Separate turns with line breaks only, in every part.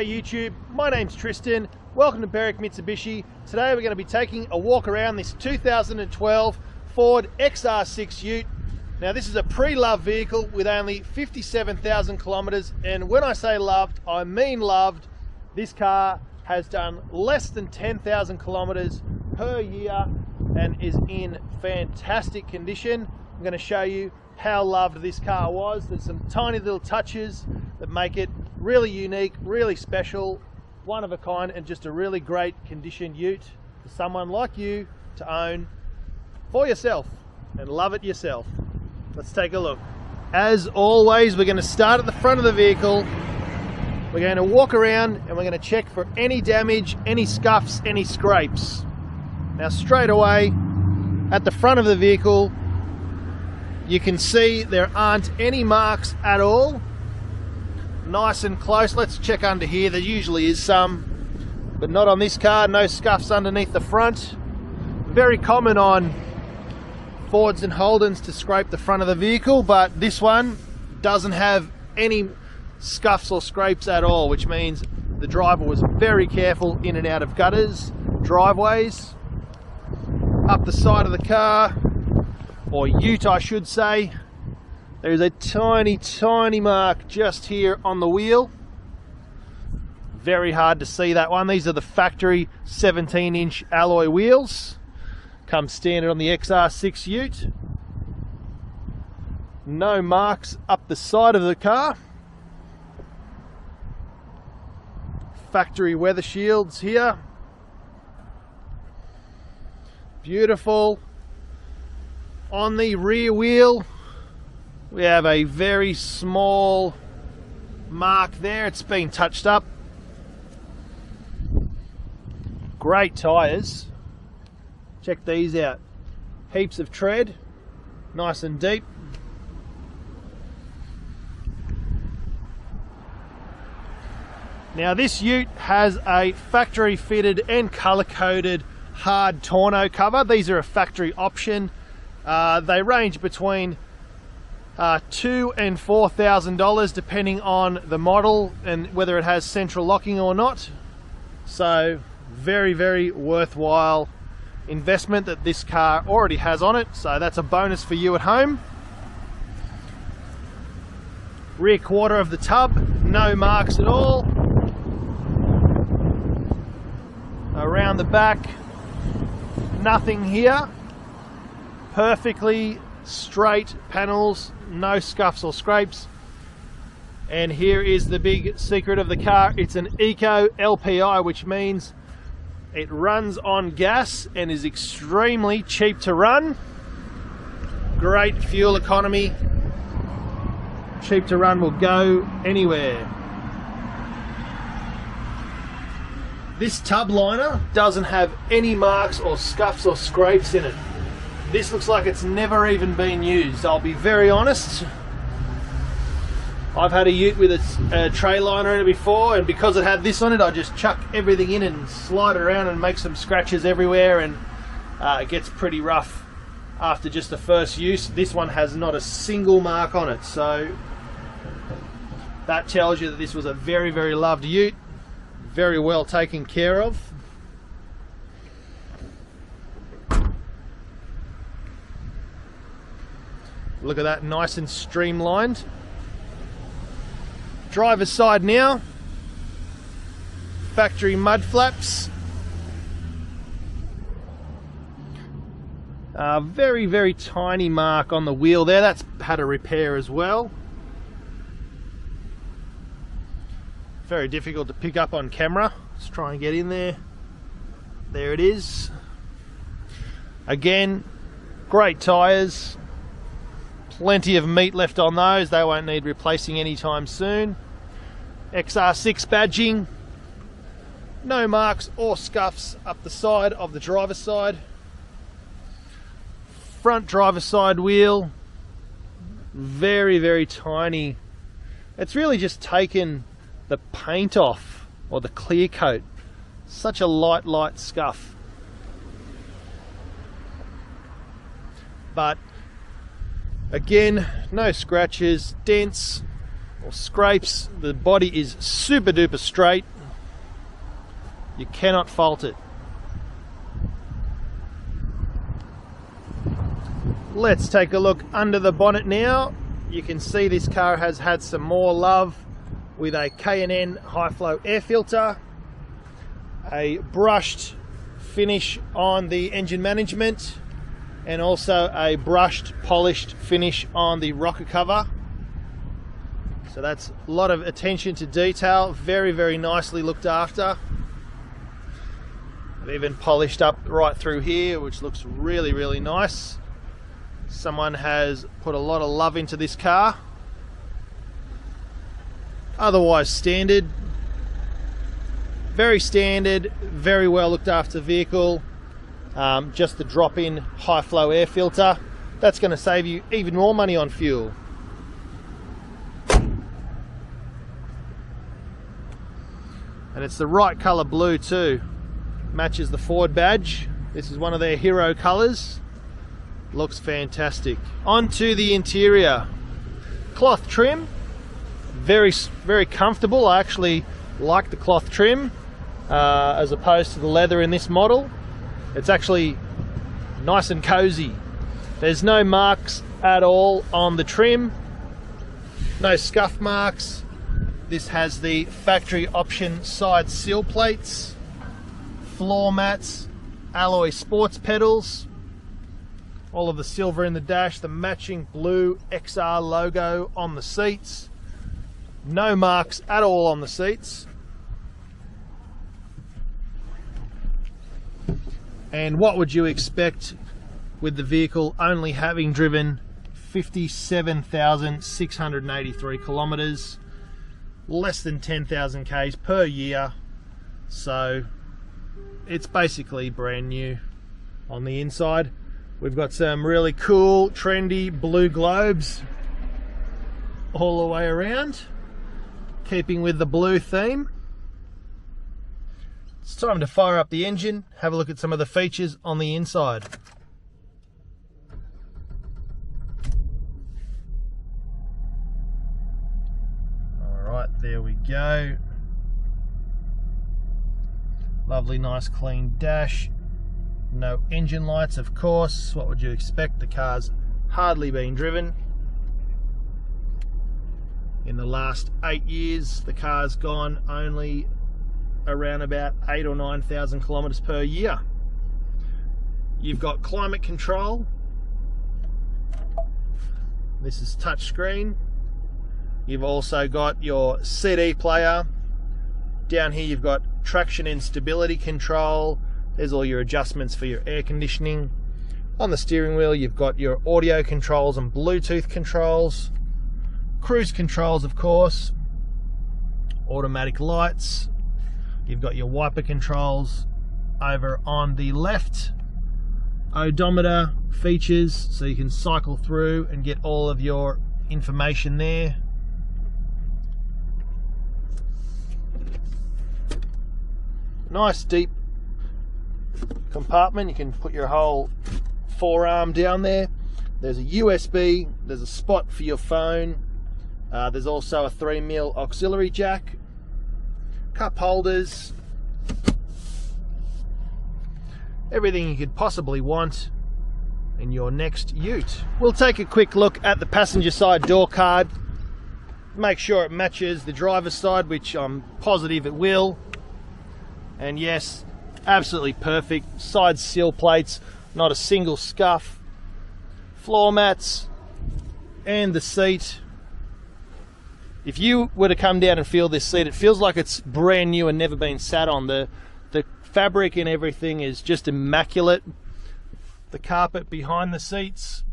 G'day YouTube, my name's Tristan. Welcome to Berwick Mitsubishi. Today we're going to be taking a walk around this 2012 Ford XR6 Ute. Now this is a pre-loved vehicle with only 57,000 kilometres, and when I say loved, I mean loved. This car has done less than 10,000 kilometres per year and is in fantastic condition. I'm going to show you how loved this car was. There's some tiny little touches that make it really unique, really special, one of a kind, and just a really great condition ute for someone like you to own for yourself and love it yourself. Let's take a look. As always, we're going to start at the front of the vehicle. We're going to walk around and we're going to check for any damage, any scuffs, any scrapes. Now straight away at the front of the vehicle, you can see there aren't any marks at all. Nice and close. Let's check under here. There usually is some, but not on this car. No scuffs underneath the front. Very common on Fords and Holdens to scrape the front of the vehicle, but this one doesn't have any scuffs or scrapes at all, which means the driver was very careful in and out of gutters, driveways, up the side of the car, or ute I should say. There's a tiny mark just here on the wheel. Very hard to see that one. These are the factory 17-inch alloy wheels. Come standard on the XR6 Ute. No marks up the side of the car. Factory weather shields here. Beautiful. On the rear wheel, we have a very small mark there. It's been touched up. Great tyres. Check these out. Heaps of tread, nice and deep. Now this ute has a factory fitted and colour coded hard tonneau cover. These are a factory option. They range between $2,000 and $4,000 depending on the model and whether it has central locking or not. So very worthwhile investment that this car already has on it, so that's a bonus for you at home. Rear quarter of the tub, no marks at all. Around the back, nothing here. Perfectly straight panels, no scuffs or scrapes. And here is the big secret of the car. It's an Eco LPI, which means it runs on gas and is extremely cheap to run. Great fuel economy. Cheap to run, will go anywhere. This tub liner doesn't have any marks or scuffs or scrapes in it. This looks like it's never even been used. I'll be very honest. I've had a ute with a tray liner in it before, and because it had this on it, I just chuck everything in and slide it around and make some scratches everywhere, and it gets pretty rough after just the first use. This one has not a single mark on it, so that tells you that this was a very loved ute, very well taken care of. Look at that, nice and streamlined. Driver's side now. Factory mud flaps. Very tiny mark on the wheel there. That's had a repair as well. Very difficult to pick up on camera. Let's try and get in there. There it is. Again, great tyres. Plenty of meat left on those. They won't need replacing anytime soon. XR6 badging. No marks or scuffs up the side of the driver's side. Front driver's side wheel. Very tiny. It's really just taken the paint off, or the clear coat. Such a light scuff. But again, no scratches, dents or scrapes. The body is super duper straight. You cannot fault it. Let's take a look under the bonnet now. You can see this car has had some more love with a K&N high flow air filter, a brushed finish on the engine management, and also a brushed polished finish on the rocker cover. So that's a lot of attention to detail, very, very nicely looked after. I've even polished up right through here, which looks really, really nice. Someone has put a lot of love into this car. Otherwise standard, very well looked after vehicle. Just the drop-in high flow air filter, that's going to save you even more money on fuel. And it's the right colour blue too, matches the Ford badge. This is one of their hero colours. Looks fantastic. Onto the interior. Cloth trim, very comfortable. I actually like the cloth trim as opposed to the leather in this model. It's actually nice and cozy. There's no marks at all on the trim, no scuff marks. This has the factory option side sill plates, floor mats, alloy sports pedals, all of the silver in the dash, the matching blue XR logo on the seats. No marks at all on the seats. And what would you expect with the vehicle only having driven 57,683 kilometers, less than 10,000 Ks per year. So it's basically brand new on the inside. We've got some really cool, trendy blue globes all the way around, keeping with the blue theme. It's time to fire up the engine, have a look at some of the features on the inside. Alright, there we go. Lovely, nice, clean dash. No engine lights, of course. What would you expect? The car's hardly been driven. In the last 8 years, the car's gone only around about 8,000 or 9,000 kilometers per year. You've got climate control. This is touchscreen. You've also got your CD player. Down here you've got traction and stability control. There's all your adjustments for your air conditioning. On the steering wheel you've got your audio controls and Bluetooth controls. Cruise controls, of course. Automatic lights. You've got your wiper controls over on the left. Odometer features, so you can cycle through and get all of your information there. Nice deep compartment. You can put your whole forearm down there. There's a USB, there's a spot for your phone. There's also a 3mm auxiliary jack, cup holders, everything you could possibly want in your next ute. We'll take a quick look at the passenger side door card, make sure it matches the driver's side, which I'm positive it will. And yes, absolutely perfect. Side sill plates, not a single scuff. Floor mats and the seat. If you were to come down and feel this seat, it feels like it's brand new and never been sat on. The fabric and everything is just immaculate. The carpet behind the seats,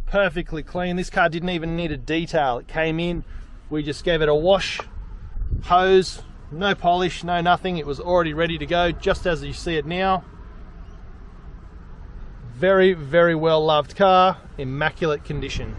perfectly clean. This car didn't even need a detail. It came in, we just gave it a wash, hose, no polish, no nothing. It was already ready to go, just as you see it now. Very, very well loved car, immaculate condition.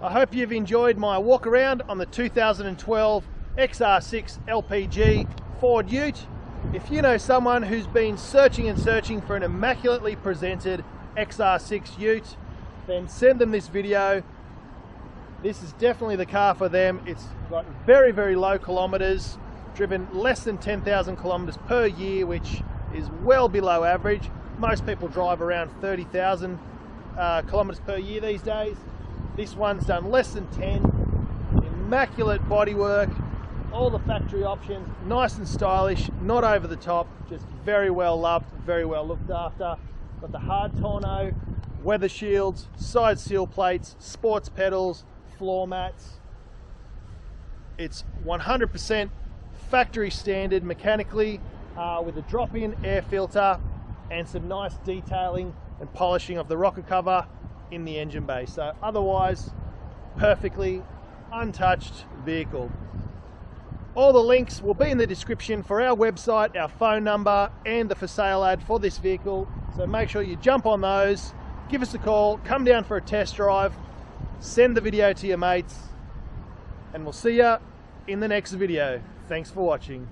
I hope you've enjoyed my walk around on the 2012 XR6 LPG Ford Ute. If you know someone who's been searching and searching for an immaculately presented XR6 Ute, then send them this video. This is definitely the car for them. It's got very, very low kilometers, driven less than 10,000 kilometres per year, which is well below average. Most people drive around 30,000 kilometres per year these days. This one's done less than 10. Immaculate bodywork, all the factory options, nice and stylish, not over the top, just very well loved, very well looked after. Got the hard tonneau, weather shields, side seal plates, sports pedals, floor mats. It's 100% factory standard mechanically, with a drop-in air filter and some nice detailing and polishing of the rocker cover in the engine bay. So otherwise, perfectly untouched vehicle. All the links will be in the description for our website, our phone number, and the for sale ad for this vehicle. So make sure you jump on those, give us a call, come down for a test drive, send the video to your mates, and we'll see you in the next video. Thanks for watching.